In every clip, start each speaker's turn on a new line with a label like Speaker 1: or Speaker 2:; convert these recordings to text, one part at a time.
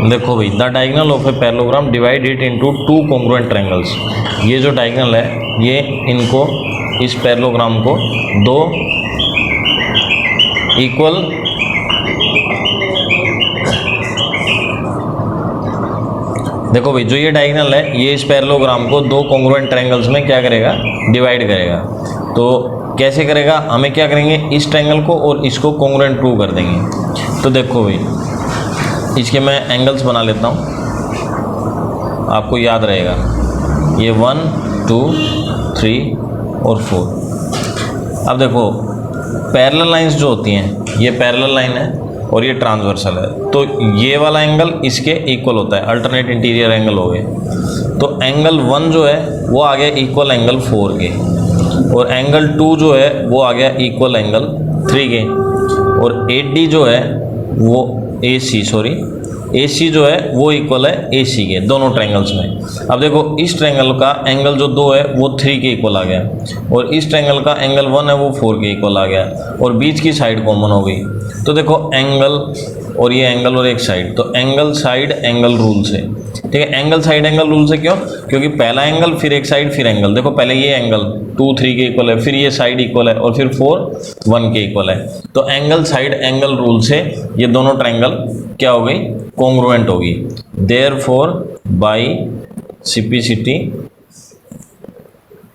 Speaker 1: देखो भाई, the diagonal of a parallelogram divide it into two congruent triangles. ये जो डायगोनल है ये इनको, इस पैरेललोग्राम को दो इक्वल देखो भाई, जो ये डायगोनल है ये इस पैरेललोग्राम को दो कॉन्ग्रुएंट ट्रायंगल्स में क्या करेगा, डिवाइड करेगा। तो कैसे करेगा, हमें क्या करेंगे, इस ट्रायंगल को और इसको कॉन्ग्रुएंट प्रूव कर देंगे। तो देखो भाई, इसके मैं एंगल्स बना लेता हूँ, आपको याद रहेगा। ये 1 2 3 और 4। अब देखो पैरेलल लाइंस जो होती हैं, ये पैरेलल लाइन है और ये ट्रांसवर्सल है, तो ये वाला एंगल इसके इक्वल होता है, अल्टरनेट इंटीरियर एंगल हो गए। तो एंगल 1 जो है वो आ गया इक्वल एंगल 4 के, और एंगल 2 जो है वो आ गया इक्वल एंगल 3 के, और 8D जो है वो AC जो है वो इक्वल है AC के, दोनों ट्रायंगल्स में। अब देखो इस ट्रायंगल का एंगल जो 2 है वो 3 के इक्वल आ गया, और इस ट्रायंगल का एंगल 1 है वो 4 के इक्वल आ गया, और बीच की साइड कॉमन हो गई। तो देखो एंगल और ये एंगल और एक साइड, तो एंगल साइड एंगल रूल से, ठीक है। एंगल साइड एंगल रूल से क्यों, क्योंकि पहला एंगल फिर एक साइड फिर एंगल। देखो पहले ये एंगल 2 3 के इक्वल है, फिर ये साइड इक्वल है, और फिर 4 1 के इक्वल है। तो एंगल साइड एंगल रूल से ये दोनों ट्रायंगल क्या हो गई, कॉन्ग्रुएंट होगी। Therefore by simplicity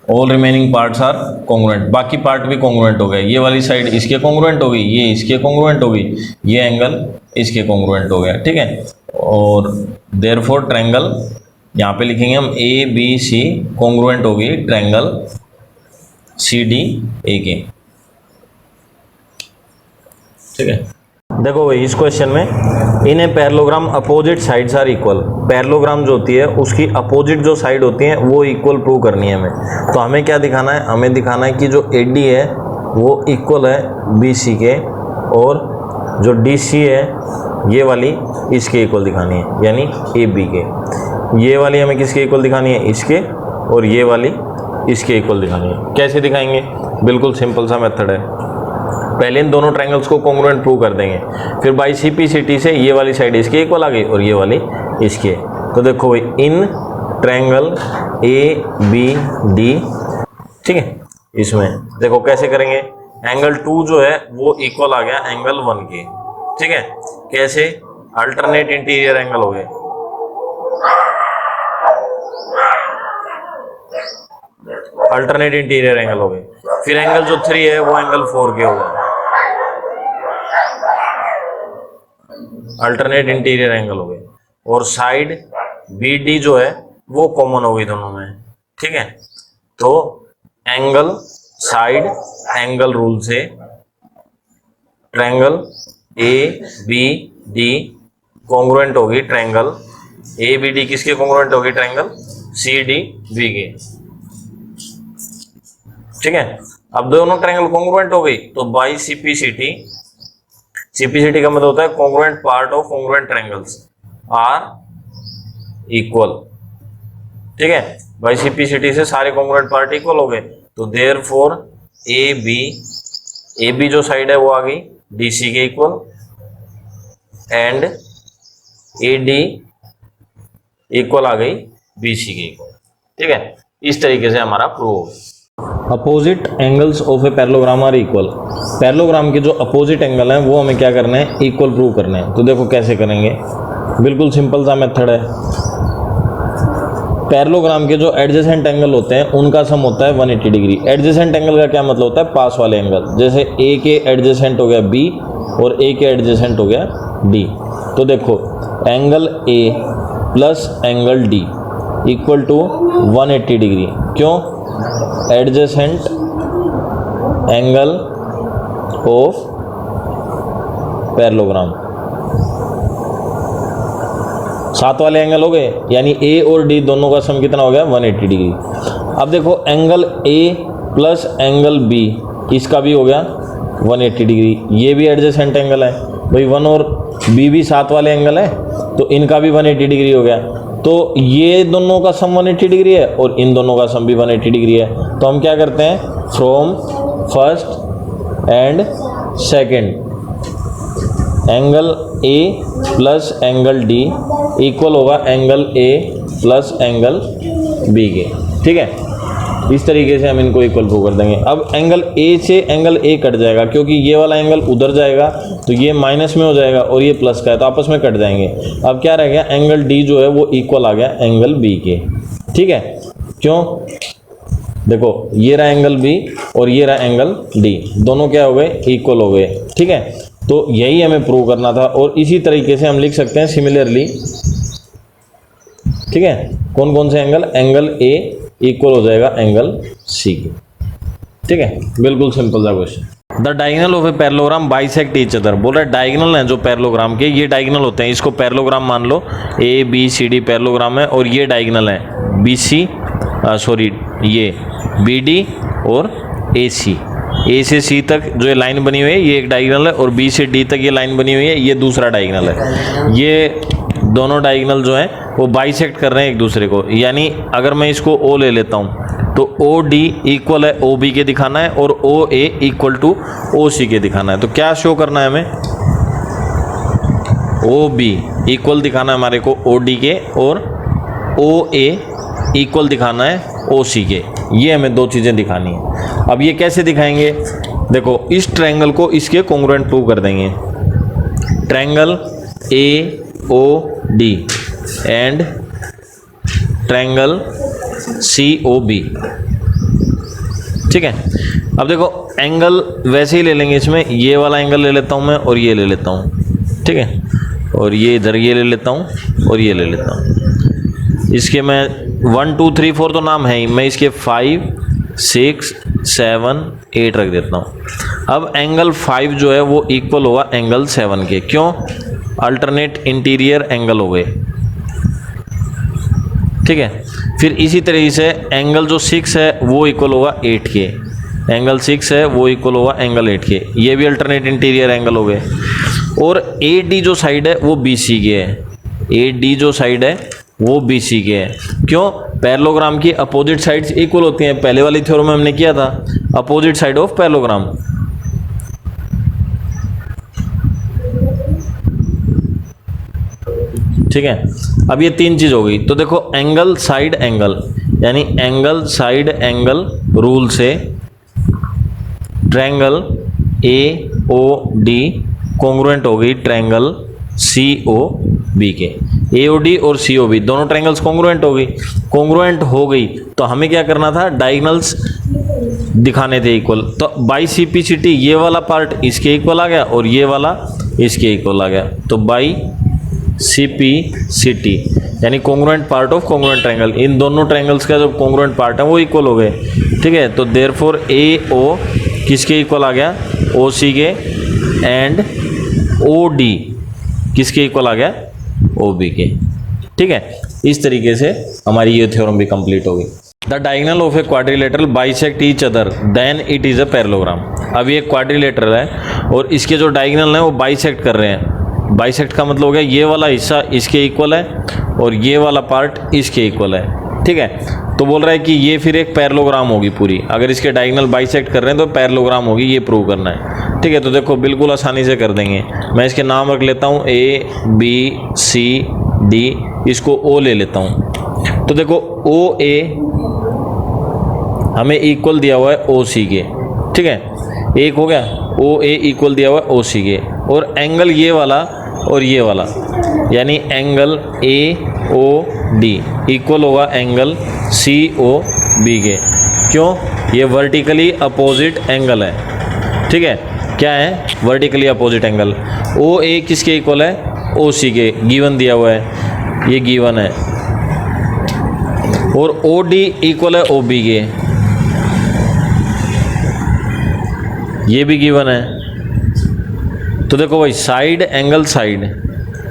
Speaker 1: all remaining parts are congruent, बाकी पार्ट भी कॉन्ग्रुएंट हो गए। ये वाली साइड इसके कॉन्ग्रुएंट हो गई, ये इसके कॉन्ग्रुएंट हो गई, ये एंगल इसके कॉन्ग्रुएंट हो गया, ठीक है। और देयरफॉर ट्रायंगल यहाँ पे लिखेंगे हम ABC कॉन्ग्रुएंट होगी ट्रायंगल CDAK, ठीक है। देखो भाई, इस क्वेश्चन में in a parallelogram opposite sides are equal, parallelogram जो होती है उसकी अपोजिट जो साइड होती है वो इक्वल प्रूव करनी है हमें। तो हमें क्या दिखाना है, हमें दिखाना है कि जो AD है वो इक्वल है BC के, और जो DC है ये वाली इसके इक्वल दिखानी है, यानी AB के। ये वाली हमें किसके इक्वल दिखानी है, इसके, और ये वाली इसके इक्वल दिखानी है। कैसे दिखाएंगे, बिल्कुल सिंपल सा मेथड है। पहले इन दोनों ट्रायंगल्स को कॉन्ग्रुएंट प्रूव कर देंगे, फिर बाय सिंप्लिसिटी से ये वाली साइड इसके इक्वल आ गई और ये वाली इसके। तो देखो भाई, इन ट्रायंगल ABD, ठीक है, इसमें देखो कैसे करेंगे, एंगल 2 जो है वो इक्वल आ गया एंगल 1 के, ठीक है। कैसे, अल्टरनेट इंटीरियर एंगल हो गए, अल्टरनेट इंटीरियर एंगल हो गए। फिर एंगल जो 3 है वो एंगल 4 के हो गए, अल्टरनेट इंटीरियर एंगल हो गए। और साइड BD जो है वो कॉमन हो गई दोनों में, ठीक है। तो एंगल साइड एंगल रूल से ट्रायंगल ABD कॉन्ग्रुएंट होगी ट्रायंगल ABD किसके कॉन्ग्रुएंट होगी, ट्रायंगल CDB के, ठीक है। अब दोनों ट्रायंगल कॉन्ग्रुएंट हो गई, तो बाय सिंप्लिसिटी, सिंप्लिसिटी का मतलब होता है congruent part of congruent triangles are equal, ठीक है। बाय सिंप्लिसिटी से सारे कॉन्ग्रुएंट पार्ट इक्वल हो गए। तो देयरफॉर AB जो साइड है वो आ गई DC के इक्वल, एंड AD इक्वल आ गई BC के इक्वल, ठीक है। इस तरीके से हमारा प्रूव हो गया। Opposite angles of a parallelogram are equal, parallelogram के जो अपोजिट एंगल हैं वो हमें क्या करना है, इक्वल प्रूव करने हैं। तो देखो कैसे करेंगे, बिल्कुल सिंपल सा मेथड है। पैरेललोग्राम के जो एडजेसेंट एंगल होते हैं उनका सम होता है 180 डिग्री। एडजेसेंट एंगल का क्या मतलब होता है, पास वाले एंगल। जैसे A के एडजेसेंट हो गया B और A के एडजेसेंट हो गया D। तो देखो angle A plus angle D equal to 180 degree, क्यों, एडजेसेंट एंगल ऑफ पैरेललोग्राम, साथ वाले एंगल हो गए, यानी A और D दोनों का सम कितना हो गया, 180 डिग्री। अब देखो angle A plus angle B, इसका भी हो गया 180 डिग्री। ये भी एडजेसेंट एंगल है भाई, 1 और B भी साथ वाले एंगल है, तो इनका भी 180 डिग्री हो गया। तो ये दोनों का सम 180 डिग्री है और इन दोनों का सम भी 180 डिग्री है। तो हम क्या करते हैं, from first and second angle A plus angle D equal होगा angle A plus angle B के। ठीक है, इस तरीके से हम इनको इक्वल प्रूव कर देंगे। अब एंगल ए से एंगल ए कट जाएगा, क्योंकि ये वाला एंगल उधर जाएगा तो ये माइनस में हो जाएगा और ये प्लस का है तो आपस में कट जाएंगे। अब क्या रह गया, एंगल डी जो है वो इक्वल आ गया एंगल बी के। ठीक है, क्यों, देखो ये रहा एंगल बी और ये रहा एंगल डी, दोनों क्या हो गए, इक्वल हो गए। ठीक है, तो यही हमें प्रूव करना था। और इसी तरीके से हम लिख सकते हैं सिमिलरली। ठीक है, कौन कौन से एंगल, एंगल ए इक्वल हो जाएगा एंगल सी के। ठीक है, बिल्कुल सिंपल सा question. The diagonal of a parallelogram bisect each other. बोल रहा है डायगोनल है जो पैरेललोग्राम के, ये डायगोनल होते हैं, इसको पैरेललोग्राम मान लो, A B C D parallelogram है और ये डायगोनल है बी सी सॉरी ये बी डी और ए सी। ए से सी तक जो ये लाइन बनी हुई है ये एक डायगोनल है और बी से डी तक ये लाइन बनी हुई है ये दूसरा डायगोनल है। ये दोनों डायगोनल जो हैं वो बाइसेक्ट कर रहे हैं एक दूसरे को। यानी अगर मैं इसको ओ ले लेता हूँ तो ओ डी इक्वल है ओ बी के दिखाना है और ओ ए इक्वल टू ओ सी के दिखाना है। तो क्या शो करना है हमें, ओ बी इक्वल दिखाना है हमारे को ओ डी के और ओ ए इक्वल दिखाना है ओ सी के। ये हमें दो चीज़ें दिखानी है। अब ये कैसे दिखाएंगे, देखो इस ट्रायंगल को इसके कॉन्ग्रुएंट प्रूव कर देंगे। Triangle A O D and triangle C O B. ठीक है, अब देखो एंगल वैसे ही ले लेंगे, इसमें ये वाला एंगल ले लेता हूँ मैं और ये ले लेता हूँ। ठीक है, और ये इधर ये ले लेता हूँ और ये ले लेता हूँ। इसके मैं 1 2 3 4 तो नाम है ही, मैं इसके 5 6 7 8 रख देता हूँ। अब एंगल 5 जो है वो इक्वल होगा एंगल 7 के। क्यों, अल्टरनेट इंटीरियर एंगल हो गए। ठीक है, फिर इसी तरीके से एंगल जो 6 है वो इक्वल होगा 8 के। एंगल 6 है वो इक्वल होगा एंगल 8 के, ये भी अल्टरनेट इंटीरियर एंगल हो गए। और ए डी जो साइड है वो बी सी के है, ए डी जो साइड है वो बी सी के है। क्यों, पैरेललोग्राम की अपोजिट साइड्स इक्वल होती हैं, पहले वाली थ्योरम में हमने किया था, अपोजिट साइड ऑफ पैरेललोग्राम। ठीक है, अब ये तीन चीज हो गई। तो देखो एंगल साइड एंगल, यानी एंगल साइड एंगल रूल से triangle A O D congruent हो गई ट्रायंगल सी ओ बी के। ए ओ डी और सी ओ बी दोनों ट्रायंगल्स कॉन्ग्रुएंट हो गई। कॉन्ग्रुएंट हो गई तो हमें क्या करना था, डायगोनल्स दिखाने थे इक्वल। तो by C P C T ये वाला पार्ट इसके इक्वल आ गया और ये वाला इसके इक्वल आ गया। तो by C P C T यानी congruent part of congruent triangle, इन दोनों ट्रायंगल्स का जो कॉन्ग्रुएंट पार्ट है वो इक्वल हो गए। ठीक है, तो देयरफॉर ए ओ किसके इक्वल आ गया, ओ सी के, एंड ओ डी किसके इक्वल आ गया, ओ बी के। ठीक है, इस तरीके से हमारी ये थ्योरम भी कंप्लीट हो गई। The diagonal of a quadrilateral bisect each other than it is a parallelogram. अब ये क्वाड्रिलेटरल है और इसके जो डायगोनल हैं वो बाइसेक्ट कर रहे हैं। बाइसेक्ट का मतलब हो गया ये वाला हिस्सा इसके इक्वल है और ये वाला पार्ट इसके इक्वल है। ठीक है, तो बोल रहा है कि ये फिर एक पैरेललोग्राम होगी पूरी। अगर इसके डायगोनल बाइसेक्ट कर रहे हैं तो पैरेललोग्राम होगी, ये प्रूव करना है। ठीक है, तो देखो बिल्कुल आसानी से कर देंगे। मैं इसके नाम रख लेता हूँ ए बी सी डी, इसको ओ ले लेता हूँ। तो देखो ओ ए हमें इक्वल दिया हुआ है ओ सी के। ठीक है, एक हो गया, ओ ए इक्वल दिया हुआ है ओ सी के, और एंगल ये वाला और ये वाला यानी angle A O D equal होगा एंगल सी ओ बी के। क्यों, ये वर्टिकली अपोजिट एंगल है। ठीक है, क्या है, वर्टिकली अपोजिट एंगल। ओ ए किसके इक्वल है, ओ सी के, गिवन दिया हुआ है, ये गिवन है। और ओ डी इक्वल है ओ बी के, ये भी गिवन है। तो देखो भाई side angle side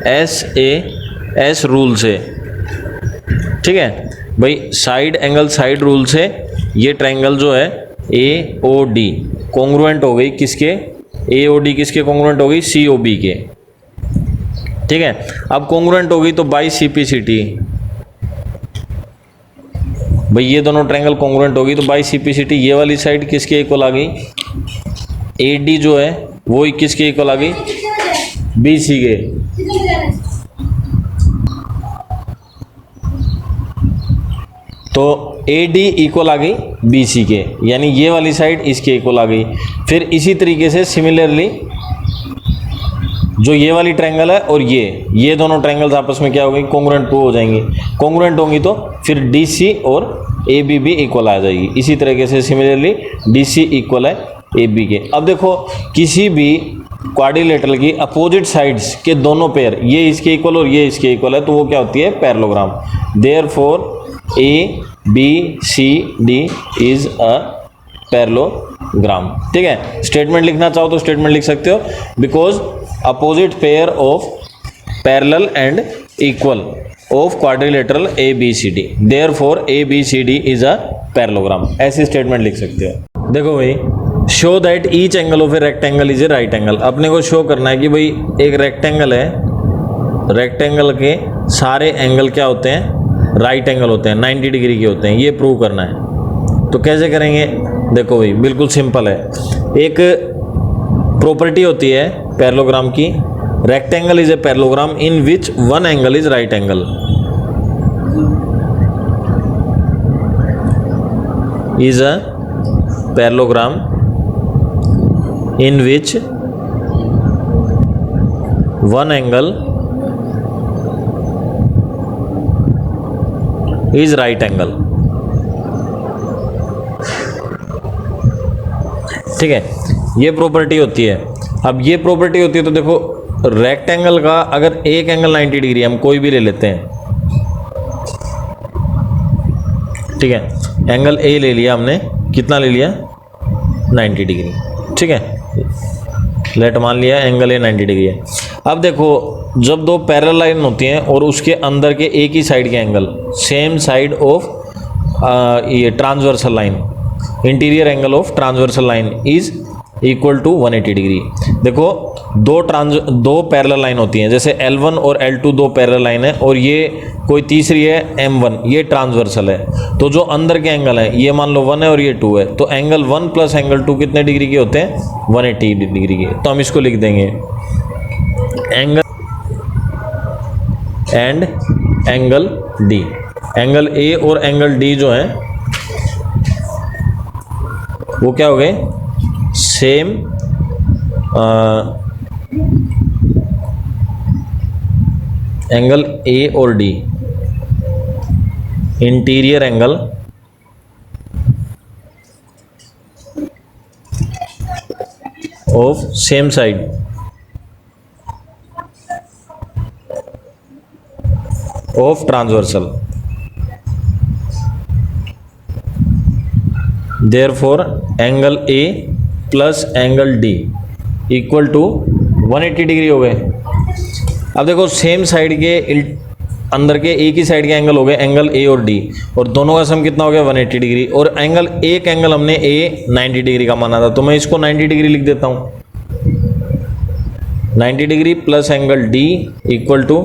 Speaker 1: S rule से, ठीक है भाई, साइड एंगल साइड रूल से ये ट्रायंगल जो है ए ओ डी कॉन्ग्रुएंट हो गई किसके, ए ओ डी किसके कॉन्ग्रुएंट हो गई, सी ओ बी के। ठीक है, अब कॉन्ग्रुएंट हो गई तो by C P C T, भाई ये दोनों ट्रायंगल कॉन्ग्रुएंट हो गई तो by C P C T ये वाली साइड किसके इक्वल आ गई, ए डी जो है वो किसके इक्वल आ गई, बी सी के। तो ए डी इक्वल आ गई बी सी के, यानी ये वाली साइड इसके इक्वल आ गई। फिर इसी तरीके से सिमिलरली जो ये वाली ट्रायंगल है और ये दोनों ट्रायंगल्स आपस में क्या हो गई, कॉन्ग्रुएंट प्रूव हो जाएंगी। कॉन्ग्रुएंट होंगी तो फिर डी सी और ए बी भी इक्वल आ जाएगी। इसी तरीके से सिमिलरली डी सी इक्वल है ए बी के। अब देखो किसी भी क्वाड्रिलेटरल की अपोजिट साइड्स के दोनों पेयर, ये इसके इक्वल और ये इसके इक्वल है, तो वो क्या होती है, parallelogram. Therefore A B C D is a parallelogram. ठीक है, स्टेटमेंट लिखना चाहो तो स्टेटमेंट लिख सकते हो, because opposite pair of parallel and equal of quadrilateral A B C D, therefore A B C D is a parallelogram. ऐसी statement लिख सकते हो। देखो भाई, show that each angle of a rectangle is a right angle. अपने को show करना है कि भाई एक रेक्टेंगल है, रेक्टेंगल के सारे एंगल क्या होते हैं, राइट एंगल होते हैं, 90 डिग्री के होते हैं, ये प्रूव करना है। तो कैसे करेंगे, देखो भाई बिल्कुल सिंपल है। एक प्रॉपर्टी होती है पैरेललोग्राम की, rectangle is a parallelogram in which one angle is right angle. Is a parallelogram in which one angle is right angle। ठीक है, ये प्रॉपर्टी होती है। अब ये प्रॉपर्टी होती है तो देखो रेक्टेंगल का अगर एक एंगल 90 डिग्री, हम कोई भी ले लेते हैं, ठीक है, एंगल ए ले लिया हमने, कितना ले लिया, 90 डिग्री। ठीक है, लेट मान लिया एंगल ए 90 डिग्री है। अब देखो जब दो पैरेलल लाइन होती हैं और उसके अंदर के एक ही साइड के एंगल, सेम साइड ऑफ ये transversal line, interior angle of transversal line is equal to 180 degree. देखो दो पैरेलल लाइन होती हैं, जैसे L1 और L2 दो पैरेलल लाइन है, और ये कोई तीसरी है M1, ये ट्रांसवर्सल है। तो जो अंदर के एंगल है, ये मान लो 1 है और ये 2 है, तो एंगल 1 प्लस एंगल 2 कितने डिग्री के होते हैं, 180 डिग्री के। तो हम इसको लिख देंगे angle and angle D. Angle A और एंगल डी जो है वो क्या हो गए, सेम एंगल ए और D, interior angle of same side of transversal. Therefore angle A plus angle D equal to 180 degree हो गए। अब देखो सेम साइड के अंदर के एक ही साइड के एंगल हो गए एंगल ए और डी, और दोनों का सम कितना हो गया, 180 डिग्री। और एंगल एक एंगल हमने ए 90 डिग्री का माना था, तो मैं इसको 90 डिग्री लिख देता हूँ। 90 degree plus angle D equal to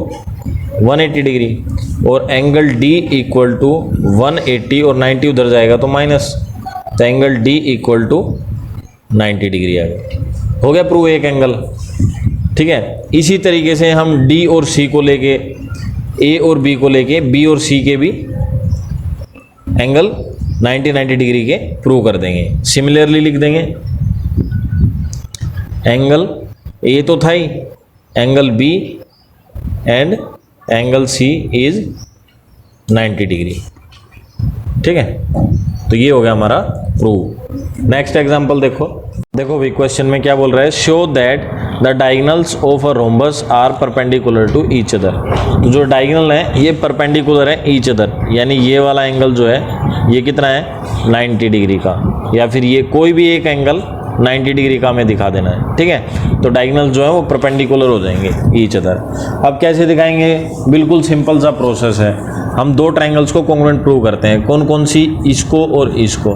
Speaker 1: 180 degree, और एंगल डी इक्वल टू 180, और 90 उधर जाएगा तो माइनस, तो angle D equal to 90 degree आ गया। हो गया प्रूव एक एंगल। ठीक है, इसी तरीके से हम डी और सी को लेके, ए और बी को लेके, बी और सी के भी एंगल 90 डिग्री के प्रूव कर देंगे। सिमिलरली लिख देंगे एंगल ए तो था ही, angle B and angle C is 90 degree. ठीक है, तो ये हो गया हमारा प्रूव। नेक्स्ट एग्जांपल देखो भाई, क्वेश्चन में क्या बोल रहा है, show that the diagonals of a rhombus are perpendicular to each other. तो जो डायगोनल है ये परपेंडिकुलर है ईच अदर, यानी ये वाला एंगल जो है ये कितना है, 90 डिग्री का, या फिर ये कोई भी एक एंगल 90 डिग्री का हमें दिखा देना है। ठीक है, तो डायगोनल जो है वो परपेंडिकुलर हो जाएंगे ईच अदर। अब कैसे दिखाएंगे, बिल्कुल सिंपल सा प्रोसेस है। हम दो ट्रायंगल्स को कॉन्ग्रुएंट प्रूव करते हैं। कौन कौन सी, इसको और इसको।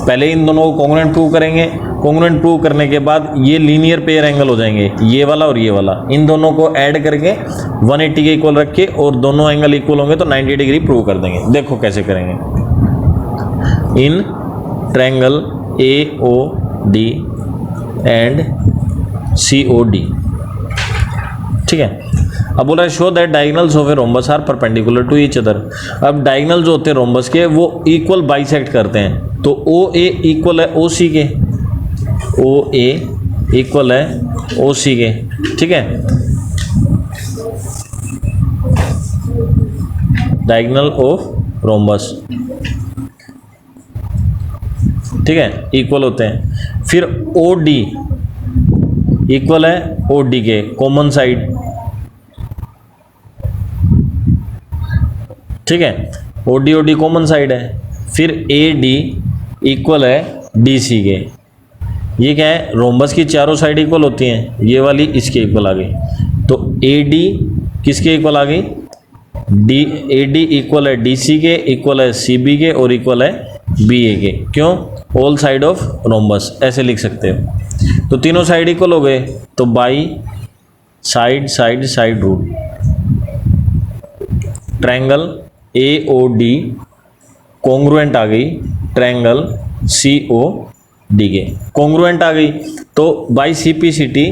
Speaker 1: पहले इन दोनों को कॉन्ग्रुएंट प्रूव करेंगे। कॉन्ग्रुएंट प्रूव करने के बाद ये लीनियर पेयर एंगल हो जाएंगे, ये वाला और ये वाला। इन दोनों को ऐड करके 180 के इक्वल रख के, और दोनों एंगल इक्वल होंगे तो 90 डिग्री प्रूव कर देंगे। देखो कैसे करेंगे। In triangle AOD and COD। ठीक है, अब बोल रहा है show that diagonals of a rhombus are perpendicular to each other. अब डायगोनल जो होते हैं रोम्बस के वो इक्वल बाइसेक्ट करते हैं, तो ओ ए इक्वल है ओ सी के, ओ ए इक्वल है ओ सी के, ठीक है। डायगोनल ऑफ रोम्बस, ठीक है, इक्वल होते हैं। फिर ओ डी इक्वल है ओ डी के, कॉमन साइड, ठीक है, ओ डी कॉमन साइड है। फिर ए डी इक्वल है डी सी के। ये क्या है, रोम्बस की चारों साइड इक्वल होती हैं, ये वाली इसके इक्वल आ गई, तो ए डी किसके इक्वल आ गई, डी ए डी इक्वल है डी सी के, इक्वल है सी बी के और इक्वल है बी ए के। क्यों, ऑल साइड ऑफ रोम्बस ऐसे लिख सकते हो। तो तीनों साइड इक्वल हो गए, तो by side side side rule, triangle A O D congruent आ गई ट्रायंगल सी ओ डी के, कॉन्ग्रुएंट आ गई। तो by C P C T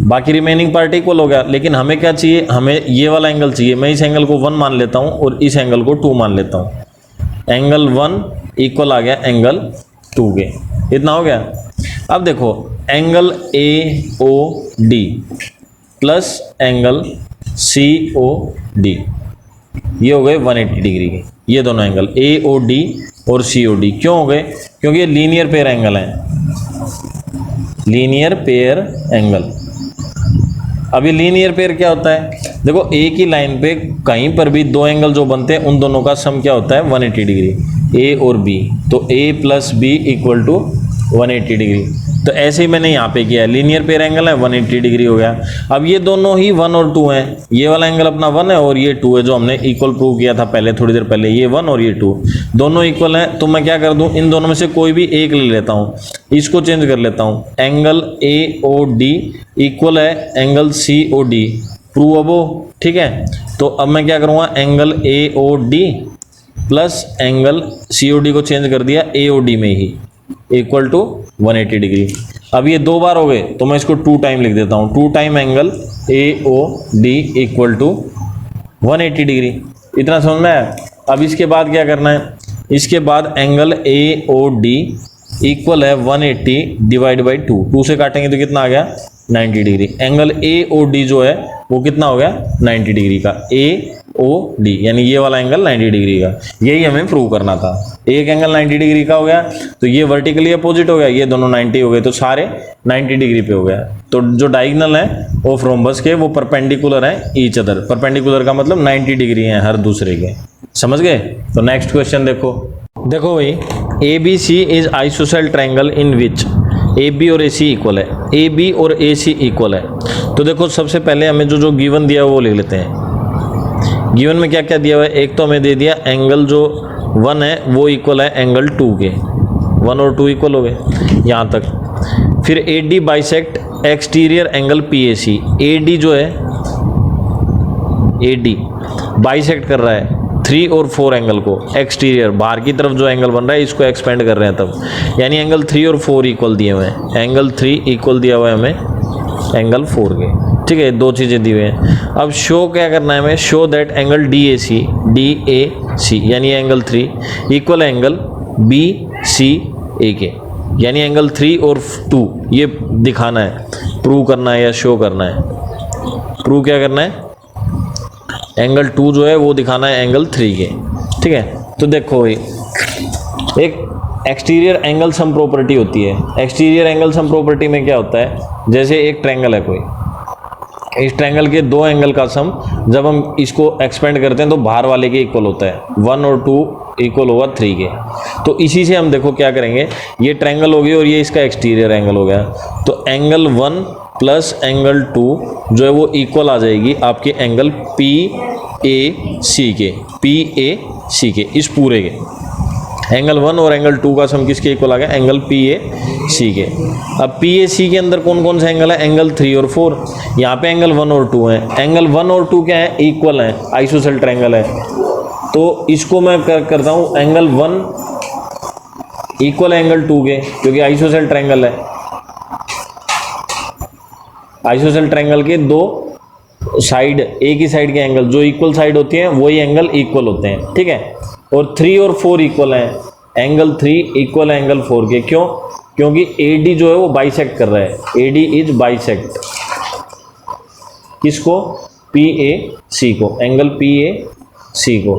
Speaker 1: बाकी रिमेनिंग पार्ट इक्वल हो गया। लेकिन हमें क्या चाहिए, हमें ये वाला एंगल चाहिए। मैं इस एंगल को 1 मान लेता हूँ और इस एंगल को 2 मान लेता हूँ। एंगल 1 इक्वल आ गया एंगल 2 के, इतना हो गया। अब देखो angle A O D plus angle C O D, ये हो गए 180 डिग्री के, ये दोनों एंगल ए ओ डी और सी ओ डी। क्यों हो गए, क्योंकि ये लीनियर पेयर एंगल हैं, लीनियर पेयर एंगल। अब ये लीनियर पेयर क्या होता है, देखो एक ही लाइन पे कहीं पर भी दो एंगल जो बनते हैं उन दोनों का सम क्या होता है 180 डिग्री, ए और बी। तो A plus B equal to 180 degree. तो ऐसे ही मैंने यहाँ पे किया है, लीनियर पेयर एंगल है 180 डिग्री हो गया। अब ये दोनों ही 1 और 2 हैं, ये वाला एंगल अपना 1 है और ये 2 है, जो हमने इक्वल प्रूव किया था पहले थोड़ी देर पहले। ये 1 और ये 2 दोनों इक्वल हैं। तो मैं क्या कर दूँ, इन दोनों में से कोई भी एक ले लेता हूँ, इसको चेंज कर लेता हूँ। Angle A O D equal है angle C O D, provable, ठीक है। तो अब मैं क्या करूँगा, angle A O D plus angle C O D को चेंज कर दिया ए ओ डी में ही, इक्वल टू 180 डिग्री। अब ये 2 बार हो गए तो मैं इसको 2 टाइम लिख देता हूँ, 2 time angle A O D equal to 180 degree. इतना समझ में आया। अब इसके बाद क्या करना है, इसके बाद angle A O D equal है 180 डिवाइड बाई 2 से काटेंगे तो कितना आ गया 90 degree. Angle A O D जो है वो कितना हो गया 90 डिग्री का, ए ओ डी यानी ये वाला एंगल 90 डिग्री का। यही हमें प्रूव करना था। एक एंगल 90 डिग्री का हो गया तो ये वर्टिकली अपोजिट हो गया, ये दोनों 90 हो गए, तो सारे 90 डिग्री पे हो गया। तो जो डायगोनल है ऑफ रोम्बस के वो परपेंडिकुलर है ईच अदर। परपेंडिकुलर का मतलब 90 डिग्री है हर दूसरे के, समझ गए। तो नेक्स्ट क्वेश्चन देखो भाई, A B C is isosceles triangle in which A B और ए सी इक्वल है, ए बी और ए सी इक्वल है। तो देखो सबसे पहले हमें जो गिवन दिया है वो लिख लेते हैं। गिवन में क्या क्या दिया हुआ है, एक तो हमें दे दिया एंगल जो 1 है वो इक्वल है एंगल 2 के, 1 और 2 इक्वल हो गए यहाँ तक। फिर A D bisect exterior angle P A C, A D जो है ए डी बाइसेक्ट कर रहा है 3 और 4 एंगल को, एक्सटीरियर बाहर की तरफ जो एंगल बन रहा है इसको एक्सपेंड कर रहे हैं तब, यानी एंगल 3 और 4 इक्वल दिए हुए हैं। एंगल 3 इक्वल दिया हुआ है हमें एंगल 4 के, ठीक है, 2 चीज़ें दी हुई हैं। अब शो क्या करना है हमें, show that angle D A C यानी angle 3 equal angle B C A के, यानी एंगल 3 और 2 ये दिखाना है, प्रूव करना है या शो करना है। प्रूव क्या करना है, एंगल 2 जो है वो दिखाना है एंगल 3 के, ठीक है। तो देखो भाई, एक एक्सटीरियर एंगल सम प्रॉपर्टी होती है। एक्सटीरियर एंगल सम प्रॉपर्टी में क्या होता है, जैसे एक ट्रायंगल है कोई, इस ट्रायंगल के 2 एंगल का सम जब हम इसको एक्सपेंड करते हैं तो बाहर वाले के इक्वल होता है, 1 और 2 इक्वल होगा 3 के। तो इसी से हम देखो क्या करेंगे, ये ट्रायंगल हो गई और ये इसका एक्सटीरियर एंगल हो गया, तो एंगल 1 प्लस एंगल 2 जो है वो इक्वल आ जाएगी आपके एंगल पी ए सी के, पी ए सी के, इस पूरे के। एंगल 1 और एंगल 2 का सम किसके इक्वल आ गया, एंगल पी ए सी के। अब पी ए सी के अंदर कौन कौन से एंगल है, एंगल 3 और 4, यहाँ पे एंगल 1 और 2 है। एंगल 1 और 2 क्या है, इक्वल है, आइसोसेल ट्रायंगल है। तो इसको मैं करता हूँ एंगल 1 इक्वल एंगल 2 के, क्योंकि आइसोसेल ट्रायंगल है। आइसोसेल ट्रायंगल के दो साइड, एक ही साइड के एंगल जो इक्वल साइड होती हैं वही एंगल इक्वल होते हैं, ठीक है। और 3 और 4 इक्वल हैं, एंगल 3 इक्वल है एंगल 4 के, क्यों? क्योंकि AD जो है वो बाइसेक्ट कर रहा है, AD इज बाइसेक्ट किसको? PAC को, एंगल PAC को।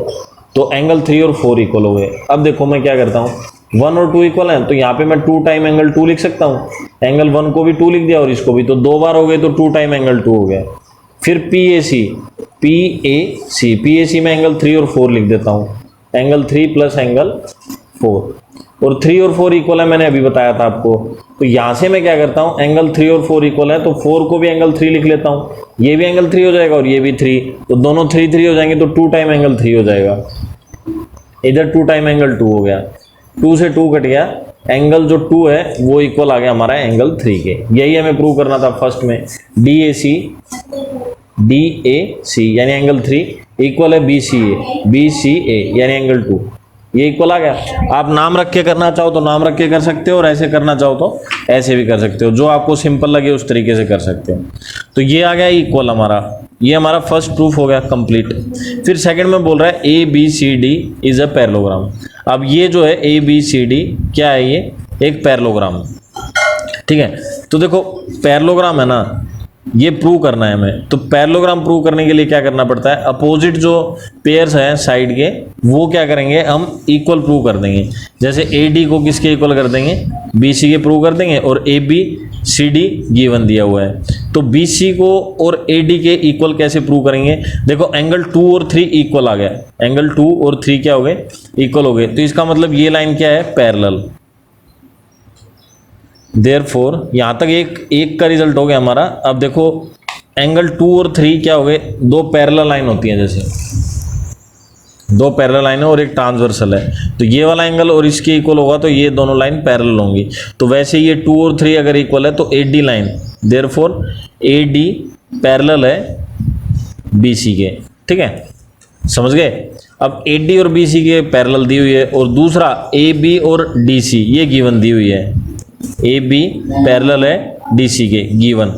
Speaker 1: तो एंगल 3 और 4 इक्वल हो गए। अब देखो मैं क्या करता हूँ, 1 और 2 इक्वल हैं तो यहाँ पे मैं 2 टाइम एंगल 2 लिख सकता हूँ, एंगल 1 को भी 2 लिख दिया और इसको भी, तो 2 बार हो गए तो 2 टाइम एंगल 2 हो गया। फिर PAC में एंगल 3 और 4 लिख देता हूँ, एंगल 3 प्लस एंगल 4, और 3 और 4 इक्वल है, मैंने अभी बताया था आपको। तो यहाँ से मैं क्या करता हूँ, एंगल 3 और 4 इक्वल है तो 4 को भी एंगल 3 लिख लेता हूँ, ये भी एंगल 3 हो जाएगा और ये भी 3, तो दोनों 3 3 हो जाएंगे तो 2 टाइम एंगल 3 हो जाएगा। इधर 2 टाइम एंगल 2 हो गया, 2 से 2 कट गया, एंगल जो 2 है वो इक्वल आ गया हमारा एंगल 3 के। यही हमें प्रूव करना था फर्स्ट में। DAC यानी एंगल 3 इक्वल है BCA यानी एंगल 2, ये इक्वल आ गया। आप नाम रख के करना चाहो तो नाम रख के कर सकते हो और ऐसे करना चाहो तो ऐसे भी कर सकते हो, जो आपको सिंपल लगे उस तरीके से कर सकते हो। तो ये आ गया इक्वल हमारा, ये हमारा फर्स्ट प्रूफ हो गया कंप्लीट। फिर सेकंड में बोल रहा है ABCD इज अ पैरेललोग्राम। अब ये जो है ABCD क्या है, ये एक पैरेललोग्राम, ठीक है। तो देखो पैरेललोग्राम है ना, ये प्रूव करना है हमें। तो पैरेललोग्राम प्रूव करने के लिए क्या करना पड़ता है, अपोजिट जो पेयर्स हैं साइड के वो क्या करेंगे, हम इक्वल प्रूव कर देंगे। जैसे AD को किसके इक्वल कर देंगे, BC के प्रूव कर देंगे, और ABCD गिवन दिया हुआ है तो BC को और AD के इक्वल कैसे प्रूव करेंगे। देखो एंगल 2 और 3 इक्वल आ गया, एंगल 2 और 3 क्या हो गए, इक्वल हो गए। तो इसका मतलब ये लाइन क्या है, पैरेलल। देयरफॉर यहाँ तक एक का रिजल्ट हो गया हमारा। अब देखो एंगल 2 और 3 क्या हो गए, दो पैरेलल लाइन होती हैं, जैसे दो पैरेलल लाइन है और एक ट्रांसवर्सल है, तो ये वाला एंगल और इसके इक्वल होगा तो ये दोनों लाइन पैरेलल होंगी। तो वैसे ये 2 और 3 अगर इक्वल है तो AD line, therefore AD parallel है BC के, ठीक है, समझ गए। अब AD और BC के पैरेलल दी हुई है, और दूसरा AB और DC ये गिवन दी हुई है, AB पैरेलल है DC के गिवन।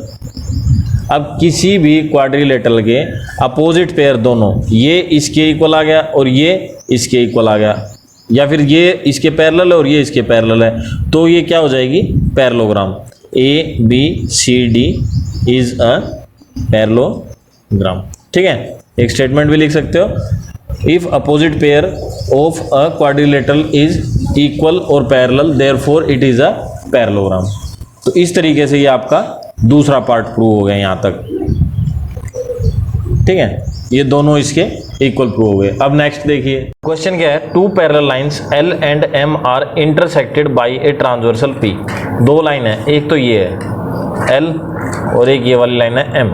Speaker 1: अब किसी भी क्वाड्रिलेटरल के अपोजिट पेयर दोनों, ये इसके इक्वल आ गया और ये इसके इक्वल आ गया, या फिर ये इसके पैरेलल है और ये इसके पैरेलल है, तो ये क्या हो जाएगी, parallelogram. ABCD is a parallelogram, ठीक है। एक स्टेटमेंट भी लिख सकते हो, if opposite pair of a quadrilateral is equal और parallel therefore it is a parallelogram. तो इस तरीके से ये आपका दूसरा पार्ट प्रूव हो गया यहाँ तक, ठीक है। ये दोनों इसके इक्वल प्रूव हो गए। अब नेक्स्ट देखिए, क्वेश्चन क्या है, 2 parallel lines L and M are intersected by a transversal P। दो लाइन है, एक तो ये है L और एक ये वाली लाइन है M।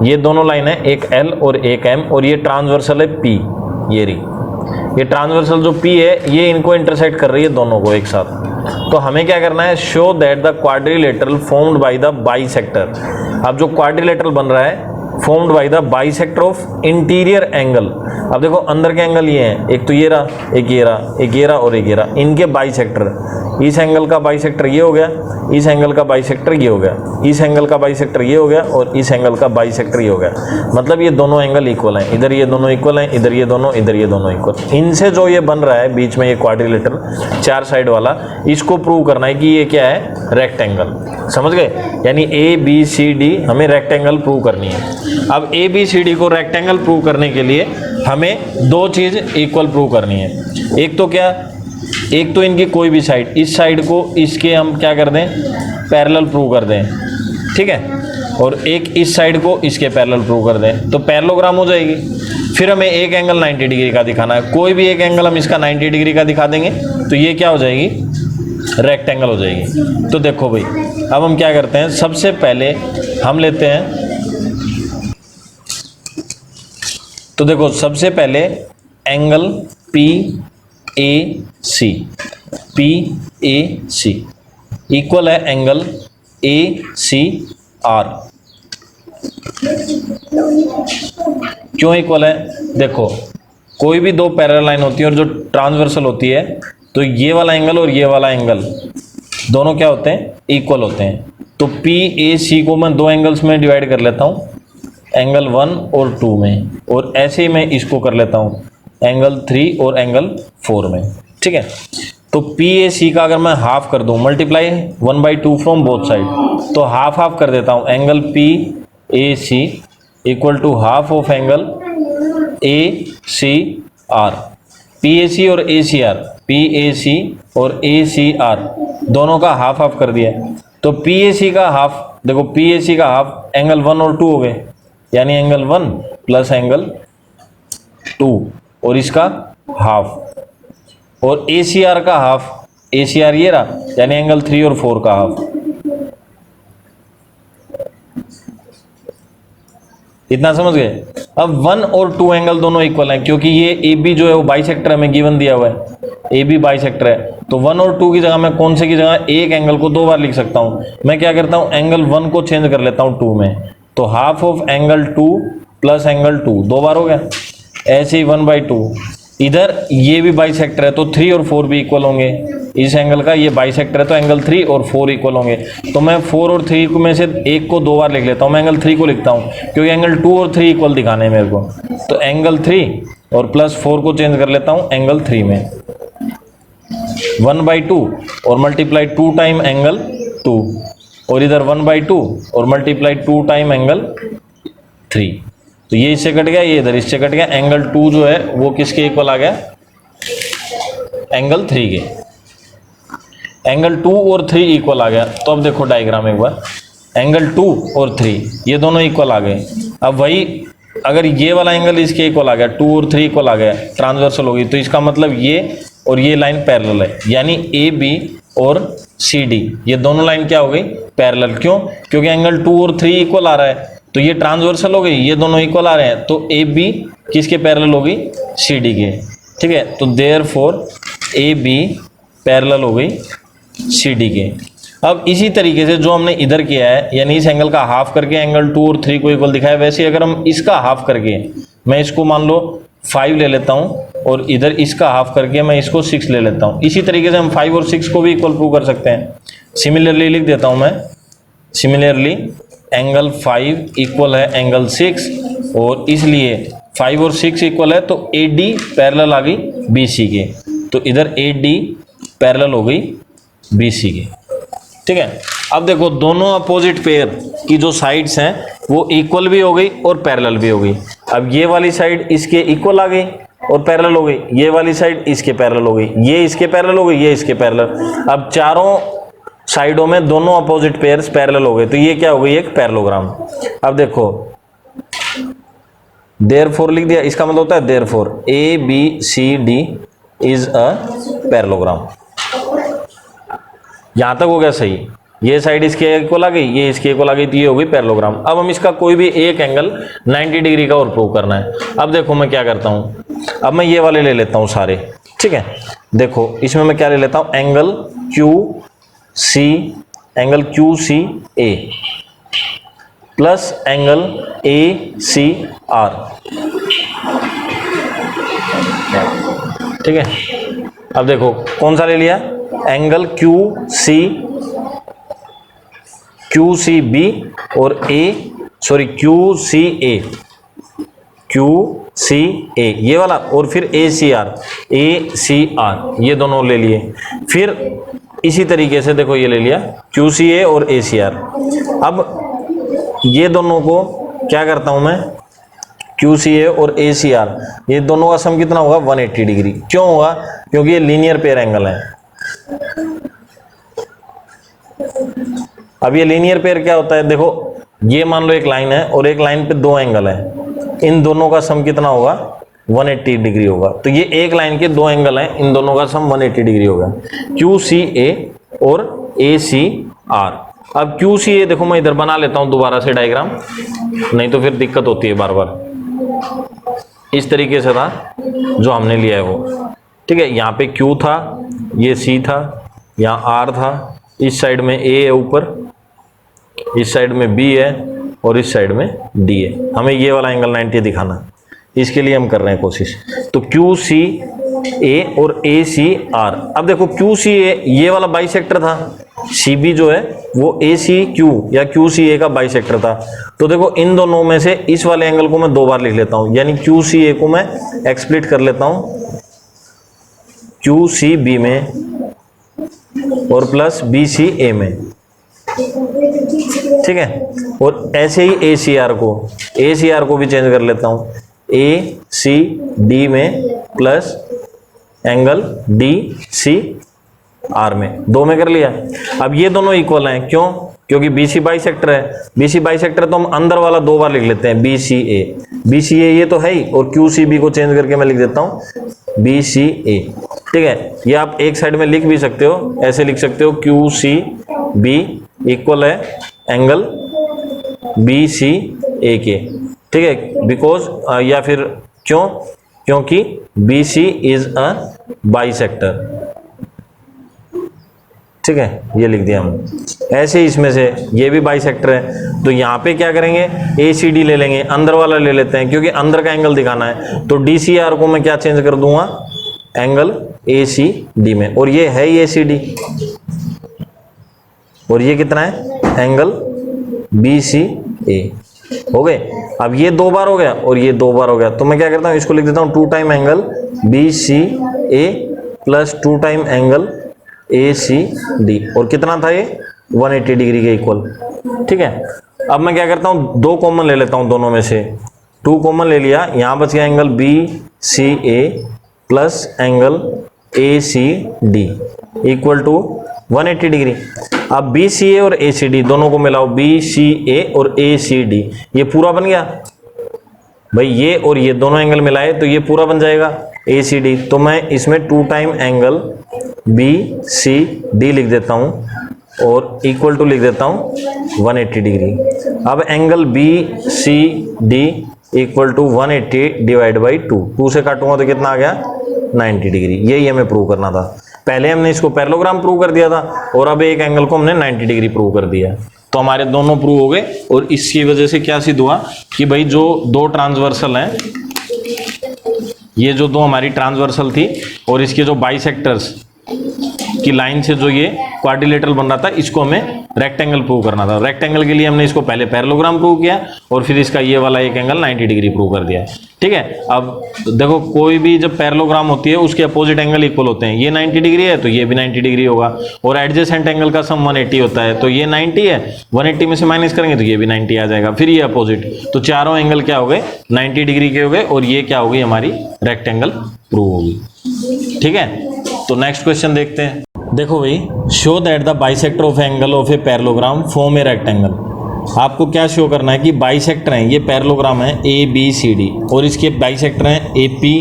Speaker 1: ये दोनों लाइन है, एक L और एक M, और ये ट्रांसवर्सल है P। ये ट्रांसवर्सल जो P है ये इनको इंटरसेक्ट कर रही है दोनों को एक साथ। तो हमें क्या करना है, show that the quadrilateral formed by the bisector. अब जो क्वाड्रिलेटरल बन रहा है formed by the bisector of interior angle. अब देखो अंदर के एंगल ये हैं, एक तो ये रहा, एक ये रहा, एक ये रहा और एक ये रहा, इनके बाइसेक्टर। इस एंगल का बाइसेक्टर ये हो गया, इस एंगल का बाइसेक्टर ये हो गया, इस एंगल का बाइसेक्टर ये हो गया और इस एंगल का बाइसेक्टर ये हो गया। मतलब ये दोनों एंगल इक्वल हैं, इधर ये दोनों इक्वल हैं, इधर ये दोनों इक्वल। इनसे जो ये बन रहा है बीच में ये क्वाड्रिलेटरल 4 साइड वाला, इसको प्रूव करना है कि ये क्या है, रेक्टेंगल। समझ गए, यानी ABCD हमें रेक्टेंगल प्रूव करनी है। अब ABCD को रेक्टेंगल प्रूव करने के लिए हमें दो चीज इक्वल प्रूव करनी है। एक तो क्या, एक तो इनकी कोई भी साइड, इस साइड को इसके हम क्या कर दें, पैरेलल प्रूव कर दें, ठीक है, और एक इस साइड को इसके पैरेलल प्रूव कर दें, तो पैरेललोग्राम हो जाएगी। फिर हमें एक एंगल 90 डिग्री का दिखाना है, कोई भी एक एंगल हम इसका 90 डिग्री का दिखा देंगे तो ये क्या हो जाएगी, रेक्टेंगल हो जाएगी। तो देखो भाई, अब हम क्या करते हैं, सबसे पहले हम लेते हैं, तो देखो सबसे पहले एंगल PAC इक्वल है एंगल ACR। क्यों इक्वल है, देखो कोई भी दो पैरेलल लाइन होती है और जो ट्रांसवर्सल होती है, तो ये वाला एंगल और ये वाला एंगल दोनों क्या होते हैं, इक्वल होते हैं। तो पी ए सी को मैं दो एंगल्स में डिवाइड कर लेता हूँ, एंगल 1 और 2 में, और ऐसे ही मैं इसको कर लेता हूँ एंगल 3 और एंगल 4 में। ठीक है, तो पी ए सी का अगर मैं हाफ कर दूँ, मल्टीप्लाई 1/2 फ्रॉम बोथ साइड, तो हाफ हाफ कर देता हूँ, angle P A C equal to half of angle A C R. P A C और A C R, P A C और ए सी आर दोनों का हाफ हाफ कर दिया। तो पी ए सी का हाफ, देखो पी ए सी का हाफ एंगल 1 और 2 हो गए, यानी एंगल 1 प्लस एंगल 2 और इसका हाफ, और ए सी आर का हाफ, ए सी आर ये रहा, यानी एंगल 3 और 4 का हाफ। इतना समझ गए। अब 1 और 2 एंगल दोनों इक्वल हैं, क्योंकि ये ए बी जो है वो बाइसेक्टर में गिवन दिया हुआ है, ए बी बाइसेक्टर है। तो 1 और 2 की जगह मैं कौन से की जगह एक एंगल को दो बार लिख सकता हूं। मैं क्या करता हूं, एंगल 1 को चेंज कर लेता हूं 2 में, तो half of angle 2 plus angle 2 दो बार हो गया। ऐसे ही 1/2, इधर ये भी बाइसेक्टर है तो 3 और 4 भी इक्वल होंगे। इस एंगल का ये बाइसेक्टर है तो एंगल 3 और 4 इक्वल होंगे। तो मैं 4 और 3 में से एक को दो बार लिख लेता हूँ, मैं एंगल 3 को लिखता हूँ क्योंकि एंगल 2 और 3 इक्वल दिखाने हैं मेरे को। तो एंगल 3 और प्लस 4 को चेंज कर लेता हूँ एंगल 3 में, 1/2 और मल्टीप्लाई 2 टाइम एंगल 2, और इधर 1/2 और मल्टीप्लाई 2 टाइम एंगल 3। तो ये इससे कट गया, ये इधर इससे कट गया। एंगल 2 जो है वो किसके इक्वल आ गया, एंगल 3 के। एंगल 2 और 3 इक्वल आ गया। तो अब देखो डायग्राम एक बार, एंगल 2 और 3 ये दोनों इक्वल आ गए। अब वही अगर ये वाला एंगल इसके इक्वल आ गया, 2 और 3 इक्वल आ गया, ट्रांसवर्सल होगी, तो इसका मतलब ये और ये लाइन पैरेलल है, यानी ए बी और सी डी ये दोनों लाइन क्या हो गई, पैरेलल। क्यों, क्योंकि एंगल 2 और 3 इक्वल आ रहा है, तो ये ट्रांसवर्सल हो गई, ये दोनों इक्वल आ रहे हैं, तो ए बी किसके पैरेलल होगी, सी डी के। ठीक है, तो देयरफॉर ए बी पैरेलल हो गई सी डी के। अब इसी तरीके से जो हमने इधर किया है, यानी इस एंगल का हाफ करके एंगल 2 और 3 को इक्वल दिखाया, वैसे अगर हम इसका हाफ करके, मैं इसको मान लो 5 ले लेता हूँ और इधर इसका हाफ करके मैं इसको 6 ले लेता हूँ, इसी तरीके से हम 5 और 6 को भी इक्वल प्रूव कर सकते हैं। सिमिलरली लिख देता हूँ मैं, सिमिलरली एंगल 5 इक्वल है एंगल 6, और इसलिए 5 और 6 इक्वल है तो ए डी पैरेलल आ गई बी सी के, तो इधर ए डी पैरेलल हो गई बी सी के। ठीक है, अब देखो दोनों अपोजिट पेयर की जो साइड्स हैं वो इक्वल भी हो गई और पैरेलल भी हो गई। अब ये वाली साइड इसके इक्वल आ गई और पैरेलल हो गई, ये वाली साइड इसके पैरेलल हो गई, ये इसके पैरेलल हो गई, ये इसके पैरेलल। अब चारों साइडों में दोनों अपोजिट पेयर्स पैरेलल हो गए, तो ये क्या हो गई, एक पैरेललोग्राम। अब देखो देयरफॉर लिख दिया, इसका मतलब होता है therefore A B C D is a parallelogram. यहां तक हो गया सही, ये साइड इसके इक्वल आ गई, ये इसके इक्वल आ गई, तो ये हो गई पैरेललोग्राम। अब हम इसका कोई भी एक एंगल 90 डिग्री का और प्रूव करना है। अब देखो मैं क्या करता हूं, अब मैं ये वाले ले लेता हूं सारे। ठीक है, देखो इसमें मैं क्या ले लेता हूं, angle Q C, angle Q C A plus angle A C R. ठीक है, अब देखो कौन सा ले लिया, एंगल क्यू सी बी और क्यू सी ए ये वाला, और फिर ए सी आर ये दोनों ले लिए। फिर इसी तरीके से देखो ये ले लिया क्यू सी ए और ए सी आर। अब ये दोनों को क्या करता हूं मैं, क्यू सी ए और ए सी आर ये दोनों का सम कितना होगा, 180 डिग्री। क्यों होगा, क्योंकि ये लीनियर पेयर एंगल है। अब ये लीनियर पेयर क्या होता है, देखो ये मान लो एक लाइन है और एक लाइन पे दो एंगल है, इन दोनों का सम कितना होगा, 180 डिग्री होगा। तो ये एक लाइन के दो एंगल हैं, इन दोनों का सम 180 डिग्री होगा, क्यू सी ए और ए सी आर। अब क्यू सी ए देखो मैं इधर बना लेता हूं दोबारा से डायग्राम, नहीं तो फिर दिक्कत होती है बार बार। इस तरीके से था जो हमने लिया है वो। ठीक है, यहाँ पे क्यू था, ये सी था, यहाँ आर था, इस साइड में ए है ऊपर, इस साइड में बी है और इस साइड में डी है। हमें ये वाला एंगल 90 दिखाना है, इसके लिए हम कर रहे हैं कोशिश। तो क्यू सी ए और ए सी आर। अब देखो क्यू सी ए ये वाला बाइसेक्टर था, सी बी जो है वो ए सी क्यू या क्यू सी ए का बाइसेक्टर था। तो देखो इन दोनों में से इस वाले एंगल को मैं दो बार लिख लेता हूं, यानी क्यू सी ए को मैं एक्सप्लिट कर लेता हूं क्यू सी बी में और प्लस बी सी ए में, ठीक है। और ऐसे ही ए सी आर को भी चेंज कर लेता हूं ए सी डी में plus angle D C R में, दो में कर लिया। अब ये दोनों इक्वल हैं, क्यों? क्योंकि बी सी बाइसेक्टर है। बी सी बाइसेक्टर तो हम अंदर वाला दो बार लिख लेते हैं बी सी ए ये तो है ही, और क्यू सी बी को चेंज करके मैं लिख देता हूं बी सी ए, ठीक है। ये आप एक साइड में लिख भी सकते हो, ऐसे लिख सकते हो क्यू सी बी इक्वल है एंगल बी सी ए के, ठीक है। बिकॉज या फिर क्यों? क्योंकि B C is a bisector, ठीक है, ये लिख दिया हमने। ऐसे ही इसमें से ये भी बाइसेक्टर है, तो यहाँ पे क्या करेंगे ए सी डी ले लेंगे, अंदर वाला ले लेते हैं क्योंकि अंदर का एंगल दिखाना है। तो डी सी आर को मैं क्या चेंज कर दूंगा एंगल ए सी डी में, और ये है ए सी डी, और ये कितना है एंगल बी सी ए, हो गए। अब ये दो बार हो गया और ये दो बार हो गया, तो मैं क्या करता हूँ इसको लिख देता हूँ 2 time angle B C A plus 2 time angle A C D, और कितना था ये 180 डिग्री के इक्वल, ठीक है। अब मैं क्या करता हूँ दो कॉमन ले लेता हूँ दोनों में से, 2 कॉमन ले लिया, यहाँ बच गया angle B C A plus angle A C D equal to 180 degree. अब बी सी ए और ए सी डी दोनों को मिलाओ, बी सी ए और ए सी डी, ये पूरा बन गया भाई, ये और ये दोनों एंगल मिलाए तो ये पूरा बन जाएगा ए सी डी। तो मैं इसमें 2 time angle B C D लिख देता हूं और इक्वल टू लिख देता हूं 180 डिग्री। अब angle B C D equal to 180 divide by 2 से काटूंगा तो कितना आ गया 90 डिग्री। यही हमें प्रूव करना था। पहले हमने इसको पैरेललोग्राम प्रूव कर दिया था और अब एक एंगल को हमने 90 डिग्री प्रूव कर दिया, तो हमारे दोनों प्रूव हो गए। और इसकी वजह से क्या सिद्ध हुआ कि भाई जो दो ट्रांसवर्सल हैं, ये जो दो हमारी ट्रांसवर्सल थी और इसके जो बाइसेक्टर्स की लाइन से जो ये क्वाड्रिलेटरल बन रहा था, इसको हमें रेक्टेंगल प्रूव करना था। रेक्टेंगल के लिए हमने इसको पहले पैरेललोग्राम प्रूव किया और फिर इसका ये वाला एक एंगल 90 डिग्री प्रूव कर दिया, ठीक है। अब देखो कोई भी जब पैरेललोग्राम होती है उसके अपोजिट एंगल इक्वल होते हैं, ये 90 डिग्री है तो ये भी 90 डिग्री होगा, और एडजेसेंट एंगल का सम 180 होता है, तो ये 90 है, 180 में से माइनस करेंगे तो ये भी 90 आ जाएगा, फिर ये अपोजिट, तो चारों एंगल क्या हो गए 90 डिग्री के हो गए, और ये क्या हो गई हमारी रेक्टेंगल प्रूव होगी, ठीक है। तो नेक्स्ट क्वेश्चन देखते हैं। देखो भाई, show that the bisector of angle of a parallelogram form a rectangle. आपको क्या शो करना है कि बाइसेक्टर हैं, ये पैरेललोग्राम है ए बी सी डी, और इसके बाइसेक्टर हैं A P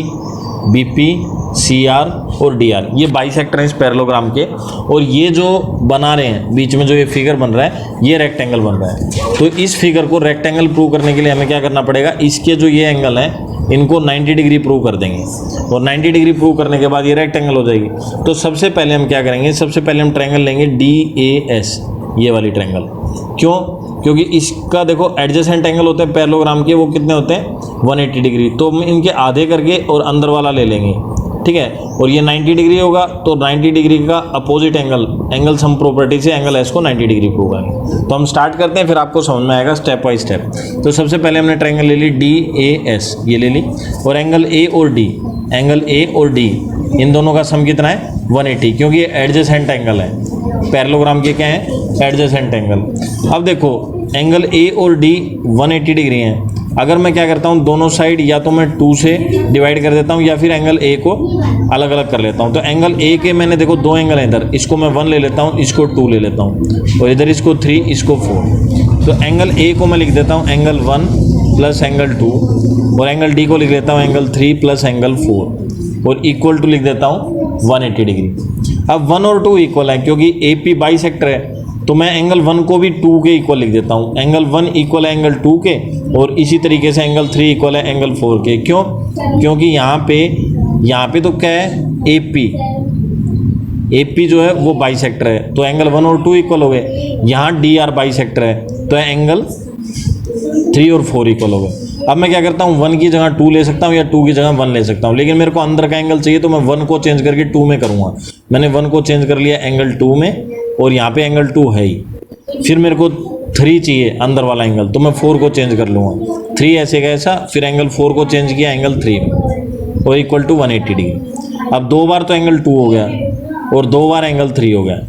Speaker 1: B P C R और डी आर, ये बाइसेक्टर हैं इस पैरेललोग्राम के। और ये जो बना रहे हैं बीच में जो ये फिगर बन रहा है, ये रेक्टेंगल बन रहा है। तो इस फिगर को रेक्टेंगल प्रूव करने के लिए हमें क्या करना पड़ेगा, इसके जो ये एंगल हैं इनको 90 डिग्री प्रूव कर देंगे, और 90 डिग्री प्रूव करने के बाद ये रेक्टेंगल हो जाएगी। तो सबसे पहले हम क्या करेंगे, सबसे पहले हम ट्रायंगल लेंगे डी ए एस, ये वाली ट्रायंगल। क्यों? क्योंकि इसका देखो एडजेसेंट एंगल होते हैं पैरेललोग्राम के, वो कितने होते हैं 180 डिग्री, तो हम इनके आधे करके और अंदर वाला ले लेंगे, ठीक है। और ये 90 डिग्री होगा, तो 90 डिग्री का अपोजिट एंगल सम प्रॉपर्टी से एंगल एस को 90 डिग्री प्रूव करेंगे। तो हम स्टार्ट करते हैं, फिर आपको समझ में आएगा स्टेप बाय स्टेप। तो सबसे पहले हमने ट्रायंगल ले ली डी ए एस, ये ले ली, और एंगल ए और डी इन दोनों का सम कितना है 180, क्योंकि ये एडजेसेंट एंगल है, पैरेललोग्राम के क्या है एडजेसेंट एंगल। अब देखो एंगल ए और डी 180 डिग्री हैं। अगर मैं क्या करता हूँ, दोनों साइड या तो मैं 2 से डिवाइड कर देता हूँ या फिर एंगल ए को अलग अलग कर लेता हूँ। तो एंगल ए के मैंने देखो दो एंगल हैं, इधर इसको मैं 1 ले लेता हूँ, इसको 2 ले लेता हूँ, और इधर इसको 3, इसको 4। तो एंगल ए को मैं लिख देता हूँ एंगल 1 प्लस एंगल 2, और एंगल डी को लिख देता हूँ एंगल 3 प्लस एंगल 4, और इक्वल टू लिख देता हूँ 180 डिग्री। अब 1 और 2 इक्वल है, क्योंकि ए पी बाइसेक्टर है, तो मैं एंगल 1 को भी 2 के इक्वल लिख देता हूँ। एंगल 1 इक्वल है एंगल 2 के, और इसी तरीके से एंगल 3 इक्वल है एंगल 4 के। क्यों? क्योंकि यहाँ पे तो क्या है ए पी जो है वो बाइसेक्टर है, तो एंगल 1 और 2 इक्वल हो गए। यहाँ डी आर बाइसेक्टर है, तो एंगल 3 और 4 इक्वल हो गए। अब मैं क्या करता हूँ, 1 की जगह 2 ले सकता हूँ या 2 की जगह 1 ले सकता हूँ, लेकिन मेरे को अंदर का एंगल चाहिए तो मैं 1 को चेंज करके 2 में करूँगा। मैंने 1 को चेंज कर लिया एंगल 2 में और यहाँ पे एंगल 2 है ही। फिर मेरे को 3 चाहिए अंदर वाला एंगल, तो मैं 4 को चेंज कर लूँगा, 3 ऐसे का ऐसा, फिर एंगल 4 को चेंज किया एंगल 3 में और इक्वल टू 180 डिग्री। अब 2 बार तो एंगल 2 हो गया और 2 बार एंगल 3 हो गया,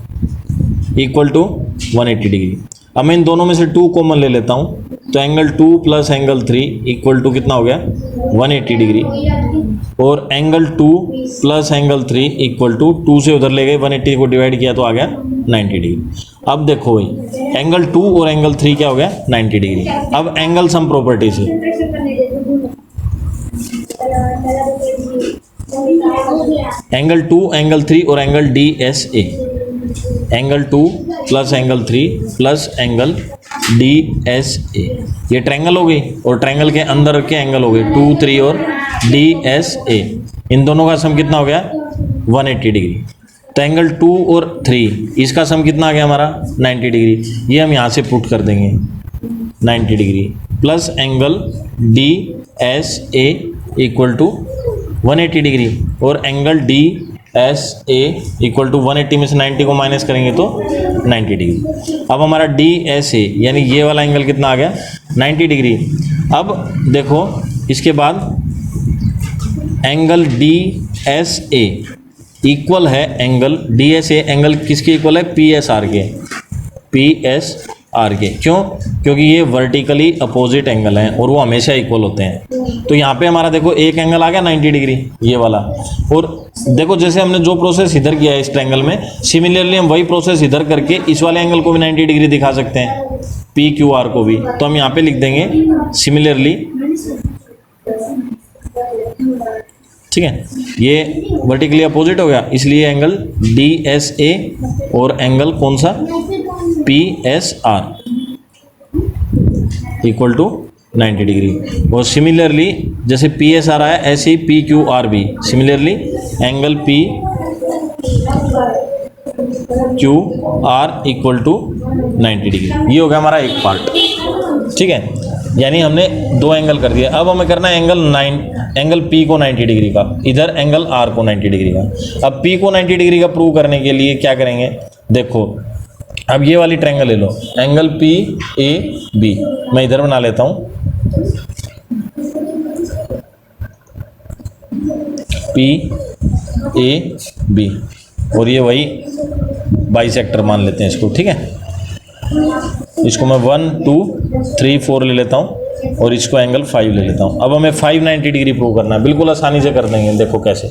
Speaker 1: इक्वल टू 180 डिग्री। अब मैं इन दोनों में से 2 कॉमन ले लेता हूँ, तो angle 2 plus angle 3 equal to कितना हो गया, 180 डिग्री। और angle 2 plus angle 3 equal to 2 से उधर ले गए, 180 को डिवाइड किया तो आ गया 90 डिग्री। अब देखो भाई एंगल 2 और एंगल 3 क्या हो गया, 90 डिग्री। अब एंगल सम प्रॉपर्टी से एंगल 2 एंगल 3 और angle DSA, angle 2 plus angle 3 प्लस एंगल DSA, ये ट्रायंगल हो गई और ट्रायंगल के अंदर के एंगल हो गए 2, 3 और DSA। इन दोनों का सम कितना हो गया, 180 डिग्री। तो एंगल 2 और 3 इसका सम कितना आ गया हमारा, 90 डिग्री। ये हम यहाँ से पुट कर देंगे 90 degree plus angle DSA equal to 180 degree और एंगल DSA इक्वल टू 180 में से 90 को माइनस करेंगे तो 90 डिग्री। अब हमारा DSA यानी ये वाला एंगल कितना आ गया, 90 डिग्री। अब देखो इसके बाद एंगल DSA इक्वल है एंगल DSA, एंगल किसके इक्वल है, PSR के, PSR के। क्यों, क्योंकि ये वर्टिकली अपोजिट एंगल हैं और वो हमेशा इक्वल होते हैं। तो यहाँ पे हमारा देखो एक एंगल आ गया 90 डिग्री ये वाला, और देखो जैसे हमने जो प्रोसेस इधर किया है इस ट्रायंगल में, सिमिलरली हम वही प्रोसेस इधर करके इस वाले एंगल को भी 90 डिग्री दिखा सकते हैं, PQR को भी। तो हम यहाँ पे लिख देंगे सिमिलरली, ठीक है, ये वर्टिकली अपोजिट हो गया, इसलिए एंगल DSA और एंगल कौन सा, PSR इक्वल टू 90 डिग्री। और सिमिलरली जैसे PSR आया ऐसे ही PQR भी, similarly angle PQR equal to 90 degree. ये हो गया हमारा एक पार्ट, ठीक है, यानी हमने 2 एंगल कर दिया। अब हमें करना है एंगल P को 90 डिग्री का, इधर एंगल R को 90 डिग्री का। अब P को 90 डिग्री का प्रूव करने के लिए क्या करेंगे, देखो अब ये वाली ट्रायंगल ले लो, एंगल PAB, मैं इधर बना लेता हूँ PAB, और ये वही बाइसेक्टर मान लेते हैं इसको, ठीक है। इसको मैं 1, 2, 3, 4 ले लेता हूँ और इसको एंगल 5 ले लेता हूँ। अब हमें 590 डिग्री प्रूव करना है, बिल्कुल आसानी से कर देंगे, देखो कैसे।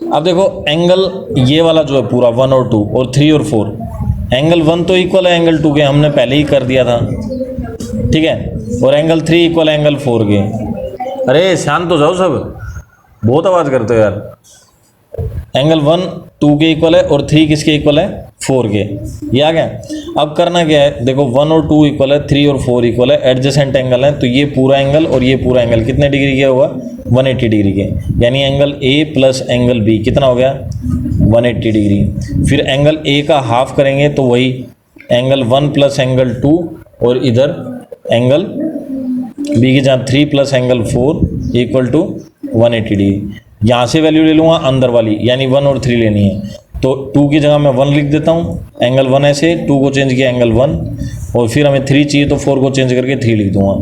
Speaker 1: अब देखो एंगल ये वाला जो है पूरा 1 और 2 और 3 और 4, एंगल 1 तो इक्वल है एंगल 2 के, हमने पहले ही कर दिया था, ठीक है, और एंगल 3 इक्वल है एंगल 4 के। अरे शांत हो जाओ सब, बहुत आवाज़ करते हो यार। एंगल 1 2 के इक्वल है और 3 किसके इक्वल है, 4 के, ये आ गया। अब करना क्या है, देखो 1 और 2 इक्वल है, 3 और 4 इक्वल है, एडजेसेंट एंगल है, तो ये पूरा एंगल और ये पूरा एंगल कितने डिग्री के होगा, 180 डिग्री के, यानी angle A plus angle B कितना हो गया, 180 डिग्री। फिर एंगल A का हाफ करेंगे तो वही एंगल 1 प्लस एंगल 2 और इधर एंगल B की जहाँ 3 प्लस एंगल 4 इक्वल टू 180 डिग्री। यहाँ से वैल्यू ले लूँगा अंदर वाली, यानी 1 और 3 लेनी है, तो 2 की जगह मैं 1 लिख देता हूँ, एंगल 1 ऐसे, 2 को चेंज किया एंगल 1, और फिर हमें 3 चाहिए तो 4 को चेंज करके 3 लिख दूँगा,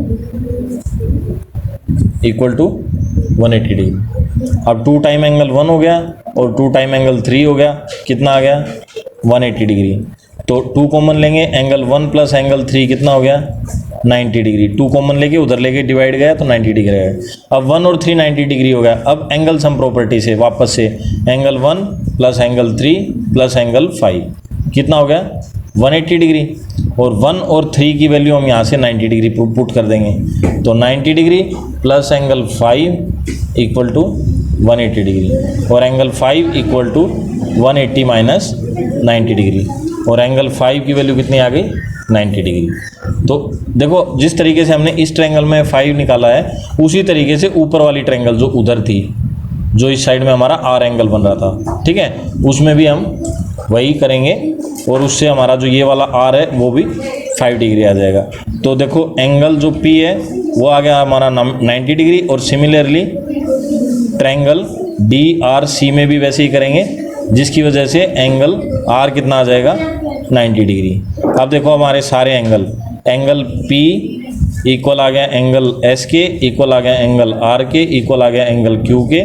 Speaker 1: इक्वल टू 180 डिग्री। अब 2 टाइम एंगल 1 हो गया और 2 टाइम एंगल 3 हो गया, कितना आ गया, 180 डिग्री। तो 2 कॉमन लेंगे, एंगल 1 प्लस एंगल 3 कितना हो गया, 90 डिग्री। 2 कॉमन लेके उधर लेके डिवाइड गया तो 90 डिग्री है। अब 1 और 3 90 डिग्री हो गया। अब एंगल सम प्रॉपर्टी से वापस से एंगल 1 प्लस एंगल 3 प्लस एंगल 5 कितना हो गया, 180 डिग्री। और 1 और 3 की वैल्यू हम यहाँ से 90 डिग्री पुट कर देंगे, तो 90 degree plus angle 5 equal to 180 degree, और angle 5 equal to 180 minus 90 degree, और एंगल 5 की वैल्यू कितनी आ गई, 90 डिग्री। तो देखो जिस तरीके से हमने इस ट्रायंगल में 5 निकाला है, उसी तरीके से ऊपर वाली ट्रायंगल जो उधर थी, जो इस साइड में हमारा आर एंगल बन रहा था, ठीक है, उसमें भी हम वही करेंगे, और उससे हमारा जो ये वाला आर है वो भी 5 डिग्री आ जाएगा। तो देखो एंगल जो P है वो आ गया हमारा 90 डिग्री, और सिमिलरली ट्रायंगल DRC में भी वैसे ही करेंगे, जिसकी वजह से एंगल R कितना आ जाएगा 90 डिग्री। अब देखो हमारे सारे एंगल P इक्वल आ गया एंगल S के, इक्वल आ गया एंगल R के, इक्वल आ गया एंगल Q के,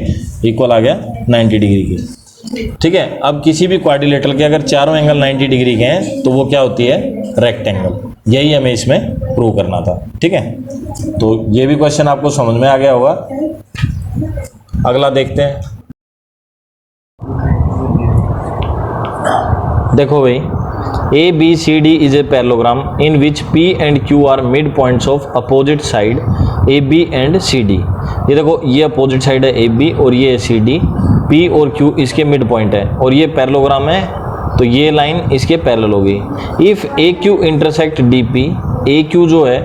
Speaker 1: इक्वल आ गया 90 डिग्री के। ठीक है, अब किसी भी क्वाड्रिलेटरल के अगर चारों एंगल 90 डिग्री के हैं तो वो क्या होती है, रेक्टेंगल। यही हमें इसमें प्रूव करना था। ठीक है, तो ये भी क्वेश्चन आपको समझ में आ गया होगा। अगला देखते हैं। देखो भाई, ABCD is a parallelogram in which P and Q are midpoints of opposite side AB and CD। ये देखो, ये अपोजिट साइड है AB और ये है CD, P और Q इसके मिड पॉइंट है, और ये पैरेललोग्राम है तो ये लाइन इसके पैरेलल होगी। If AQ intersect DP, AQ जो है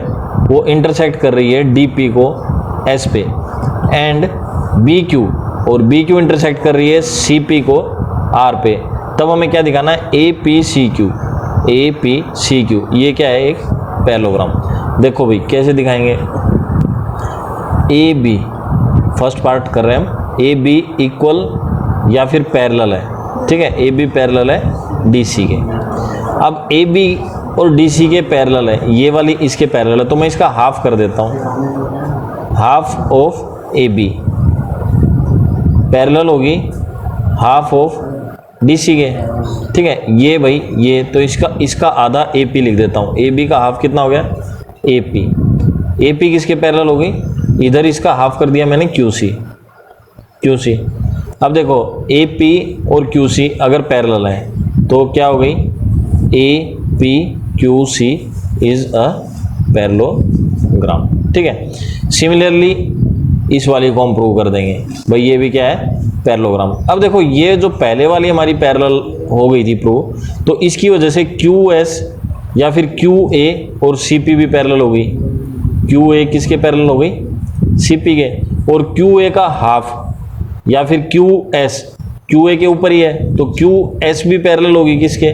Speaker 1: वो इंटरसेक्ट कर रही है DP को S पे, एंड BQ और BQ इंटरसेक्ट कर रही है CP को R पे, तब हमें क्या दिखाना है, APCQ। APCQ ये क्या है, एक पैरेललोग्राम। देखो भाई कैसे दिखाएंगे, AB फर्स्ट पार्ट कर रहे हैं हम, AB इक्वल या फिर पैरेलल है। ठीक है, AB पैरेलल है DC के। अब AB और DC के पैरेलल है, ये वाली इसके पैरेलल है, तो मैं इसका हाफ कर देता हूँ। हाफ ऑफ AB पैरेलल होगी हाफ ऑफ DC के। ठीक है, ये भाई ये तो इसका आधा AP लिख देता हूँ। AB का हाफ कितना हो गया, AP किसके पैरेलल होगी, इधर इसका हाफ कर दिया मैंने QC। अब देखो AP और QC अगर पैरेलल है तो क्या हो गई, APQC इज अ पैरेललोग्राम। ठीक है, सिमिलरली इस वाली को हम प्रूव कर देंगे भाई, ये भी क्या है, पैरेललोग्राम। अब देखो ये जो पहले वाली हमारी पैरेलल हो गई थी प्रूव, तो इसकी वजह से QS या फिर QA और CP भी पैरेलल हो गई। QA किसके पैरेलल हो गई, CP के, और QA का हाफ या फिर QA के ऊपर ही है तो QS भी पैरेलल होगी किसके,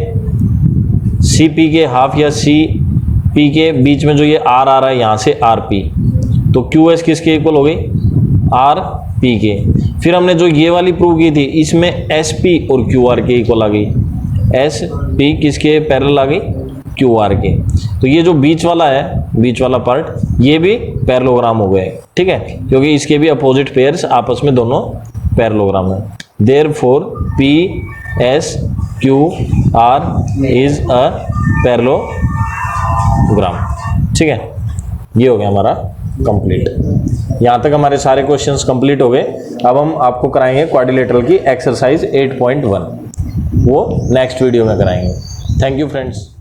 Speaker 1: CP के हाफ या CP के बीच में जो ये R आ रहा है यहाँ से RP, तो QS किसके इक्वल हो गई, RP के। फिर हमने जो ये वाली प्रूव की थी इसमें SP और QR के इक्वल आ गई, SP किसके पैरेलल आ गई, QR के। तो ये जो बीच वाला है, बीच वाला पार्ट, ये भी पैरेललोग्राम हो गए। ठीक है, क्योंकि इसके भी अपोजिट पेयर्स आपस में दोनों पैरेललोग्राम है। Therefore PSQR is a parallelogram. ठीक है, ये हो गया हमारा कंप्लीट। यहाँ तक हमारे सारे क्वेश्चंस कंप्लीट हो गए। अब हम आपको कराएंगे क्वाड्रिलेटरल की एक्सरसाइज 8.1, वो नेक्स्ट वीडियो में कराएंगे। Thank you friends.